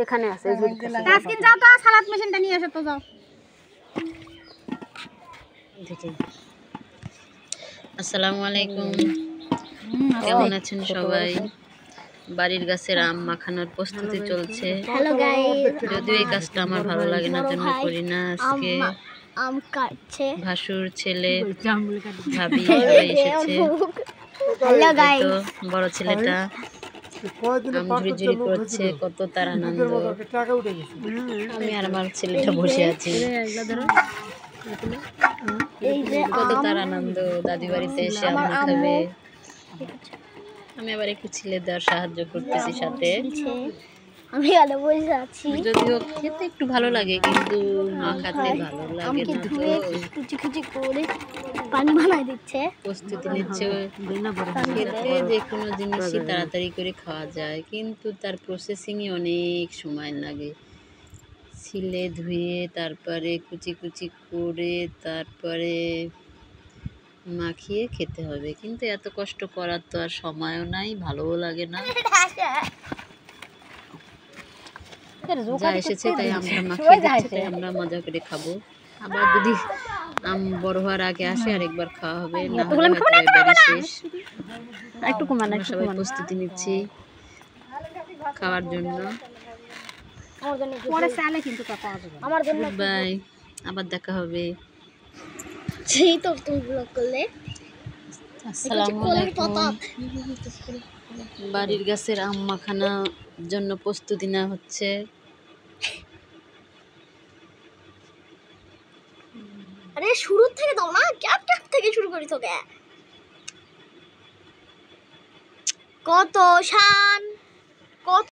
এখানে আছে তাসকিন যাও তো সালাদ মেশিনটা নিয়ে এসো তো যাও আসসালামু আলাইকুম, কেমন আছেন সবাই? বাড়ির গাছের আম মাখানোর প্রস্তুতি চলছে। হ্যালো গাইস, যদিও এই কাজটা আমার ভালো লাগে না, জন্য করি না। আজকে আম কাটছে ভাসুর ছেলে ভাবি সবাই এসেছে। হ্যালো গাইস, তো বড় ছেলেটা আম ঝুড়ি করছে, কত তার আনন্দ। আমি আর আমার ছেলেটা বসে আছি, কত তার আনন্দ। দাদি বাড়িতে এসে আম খাবে। আমি আবার একটু ছিলে দেওয়ার সাহায্য করতেছি সাথে। আমি ভালো বসে আছি। যদিও খেতে একটু ভালো লাগে, কিন্তু মাখাতে ভালো লাগে না। তো কুচি কুচি করে পানি বানাই দিচ্ছে, প্রস্তুতি নিচ্ছে। খেতে যে কোনো জিনিসই তাড়াতাড়ি করে খাওয়া যায়, কিন্তু তার প্রসেসিংয়ে অনেক সময় লাগে। ছিলে ধুয়ে তারপরে কুচি কুচি করে তারপরে মাখিয়ে খেতে হবে, কিন্তু এত কষ্ট করার তো আর সময়ও নাই, ভালোও লাগে না। যা এসেছে তাই আমরা মাখিয়ে দিচ্ছি, তাই আমরা মজা করে খাবো। আবার যদি আম বড় হওয়ার আগে আসে আরেকবার খাওয়া হবে, না হলে হয়তো এবারই শেষ। আমরা সবাই প্রস্তুতি নিচ্ছি খাওয়ার জন্য। বাই, আবার দেখা হবে। সেই তো তুমি ব্লগ করলে। আসসালামু আলাইকুম। বাড়ির গাছের আম মাখানোর জন্য প্রস্তুতি নেওয়া হচ্ছে। আরে শুরু থেকে দাও না, ক্যাপ থেকে শুরু করি তোকে। কত শান, কত